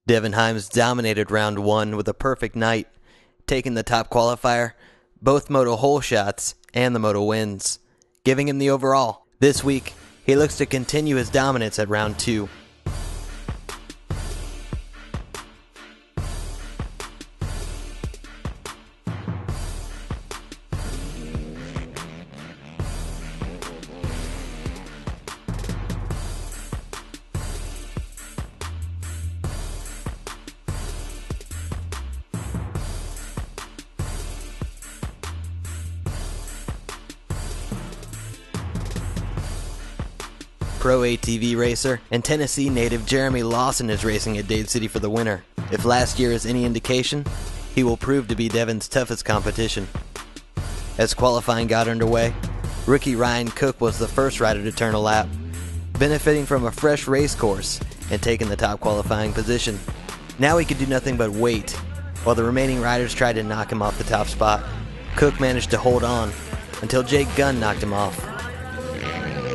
Devin Himes dominated round one with a perfect night, taking the top qualifier, both moto hole shots, and the moto wins, giving him the overall. This week, he looks to continue his dominance at round two. Pro ATV racer and Tennessee native Jeremy Lawson is racing at Dade City for the winner. If last year is any indication, he will prove to be Devin's toughest competition. As qualifying got underway, rookie Ryan Cook was the first rider to turn a lap, benefiting from a fresh race course and taking the top qualifying position. Now he could do nothing but wait, while the remaining riders tried to knock him off the top spot. Cook managed to hold on until Jake Gunn knocked him off.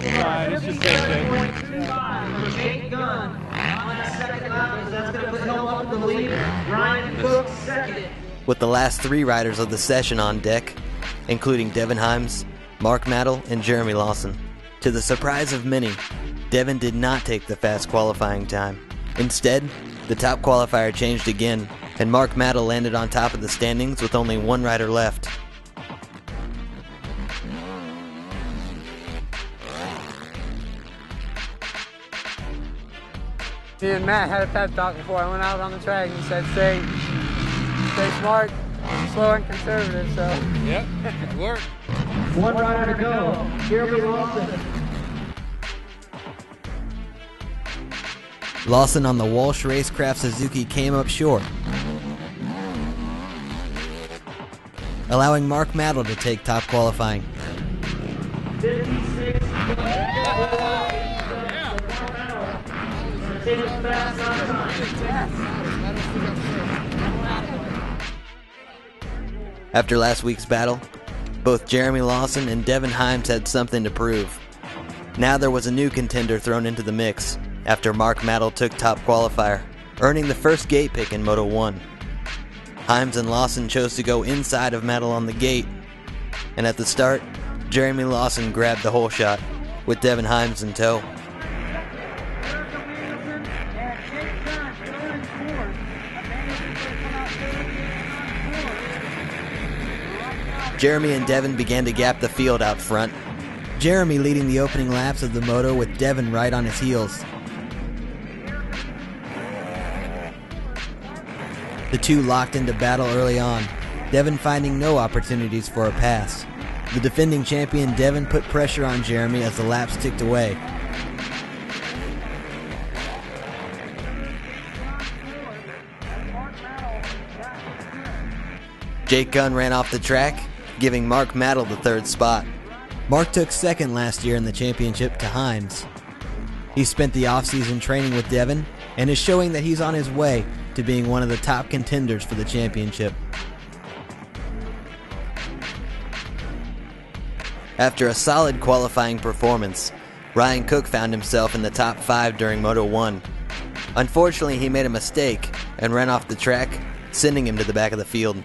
It's just Jake Gunn on that second lap, that's going to put him up the lead. Ryan Cook second. With the last three riders of the session on deck, including Devin Himes, Mark Mattel, and Jeremy Lawson. To the surprise of many, Devin did not take the fast qualifying time. Instead, the top qualifier changed again, and Mark Mattel landed on top of the standings with only one rider left. Me and Matt had a pep talk before I went out on the track, and he said, stay smart, slow, and conservative, so. Yep, it worked. One rider to go, Jeremy Lawson. Lawson on the Walsh Racecraft Suzuki came up short, allowing Mark Mattel to take top qualifying. 56. After last week's battle, both Jeremy Lawson and Devin Himes had something to prove. Now there was a new contender thrown into the mix after Mark Mattel took top qualifier, earning the first gate pick in Moto 1. Himes and Lawson chose to go inside of Mattel on the gate, and at the start, Jeremy Lawson grabbed the hole shot, with Devin Himes in tow. Jeremy and Devin began to gap the field out front, Jeremy leading the opening laps of the moto with Devin right on his heels. The two locked into battle early on, Devin finding no opportunities for a pass. The defending champion Devin put pressure on Jeremy as the laps ticked away. Jake Gunn ran off the track, giving Mark Mattel the third spot. Mark took second last year in the championship to Himes. He spent the offseason training with Devin and is showing that he's on his way to being one of the top contenders for the championship. After a solid qualifying performance, Ryan Cook found himself in the top 5 during Moto 1. Unfortunately, he made a mistake and ran off the track, sending him to the back of the field.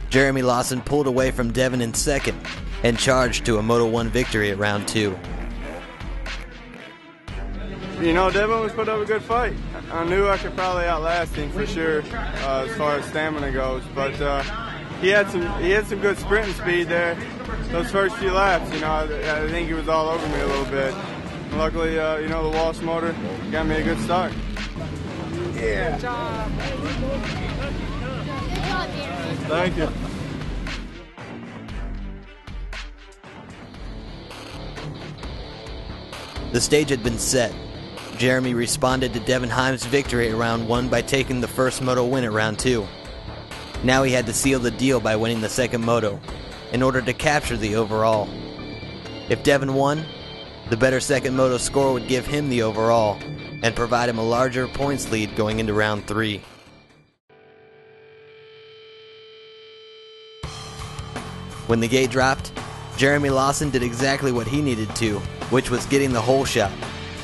Jeremy Lawson pulled away from Devin in second and charged to a Moto 1 victory at round 2. You know, Devin was put up a good fight. I knew I could probably outlast him for sure as far as stamina goes, but he had some good sprinting speed there. Those first few laps, you know, I think he was all over me a little bit. Luckily, you know, the Walsh motor got me a good start. Yeah. Good job. Thank you. The stage had been set. Jeremy responded to Devin Himes' victory at round 1 by taking the first moto win at round 2. Now he had to seal the deal by winning the second moto in order to capture the overall. If Devin won, the better second moto score would give him the overall and provide him a larger points lead going into round 3. When the gate dropped, Jeremy Lawson did exactly what he needed to, which was getting the hole shot,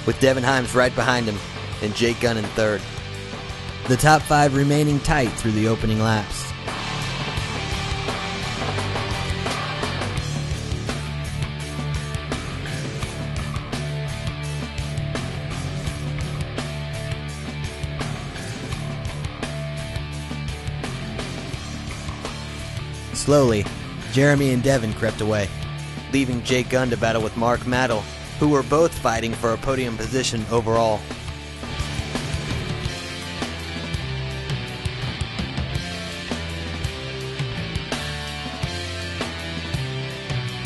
with Devin Himes right behind him and Jake Gunn in third. the top 5 remaining tight through the opening laps. Slowly, Jeremy and Devin crept away, leaving Jake Gunn to battle with Mark Mattel, who were both fighting for a podium position overall.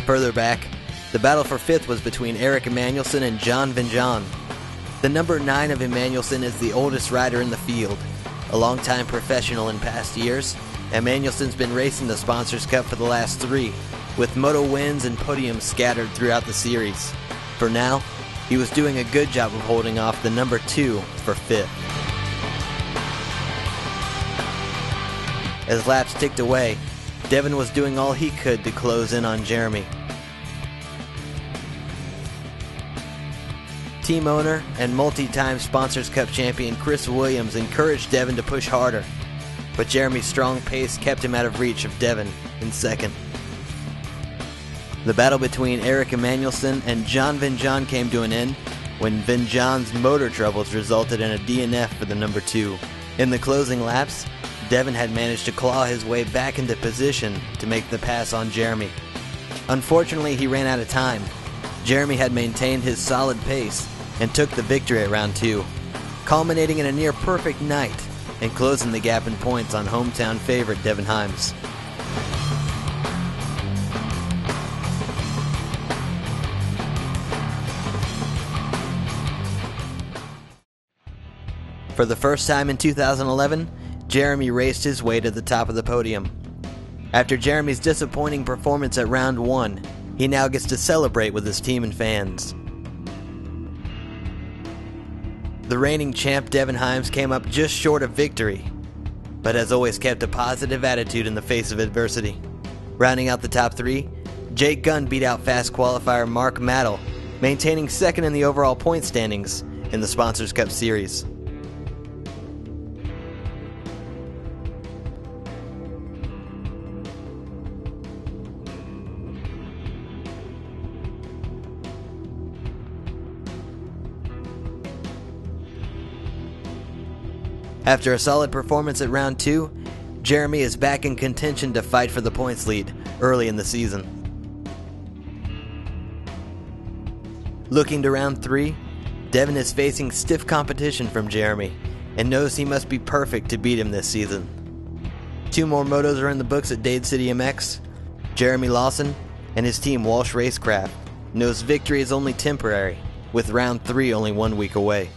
Further back, the battle for 5th was between Eric Emanuelson and John Vinjon. The number 9 of Emanuelson is the oldest rider in the field. A longtime professional in past years, Emanuelson's been racing the Sponsors Cup for the last 3, with moto wins and podiums scattered throughout the series. For now, he was doing a good job of holding off the number 2 for 5th. As laps ticked away, Devin was doing all he could to close in on Jeremy. Team owner and multi-time Sponsors Cup champion Chris Williams encouraged Devin to push harder, but Jeremy's strong pace kept him out of reach of Devin in 2nd. The battle between Eric Emanuelson and John Vinjon came to an end when Vinjon's motor troubles resulted in a DNF for the number 2. In the closing laps, Devin had managed to claw his way back into position to make the pass on Jeremy. Unfortunately, he ran out of time. Jeremy had maintained his solid pace and took the victory at round 2, culminating in a near-perfect night and closing the gap in points on hometown favorite Devin Himes. For the first time in 2011, Jeremy raced his way to the top of the podium. After Jeremy's disappointing performance at round 1, he now gets to celebrate with his team and fans. The reigning champ Devin Himes came up just short of victory, but has always kept a positive attitude in the face of adversity. Rounding out the top 3, Jake Gunn beat out fast qualifier Mark Mattel, maintaining 2nd in the overall point standings in the Sponsors Cup Series. After a solid performance at round 2, Jeremy is back in contention to fight for the points lead early in the season. Looking to round 3, Devin is facing stiff competition from Jeremy and knows he must be perfect to beat him this season. 2 more motos are in the books at Dade City MX. Jeremy Lawson and his team Walsh Racecraft knows victory is only temporary, with round 3 only 1 week away.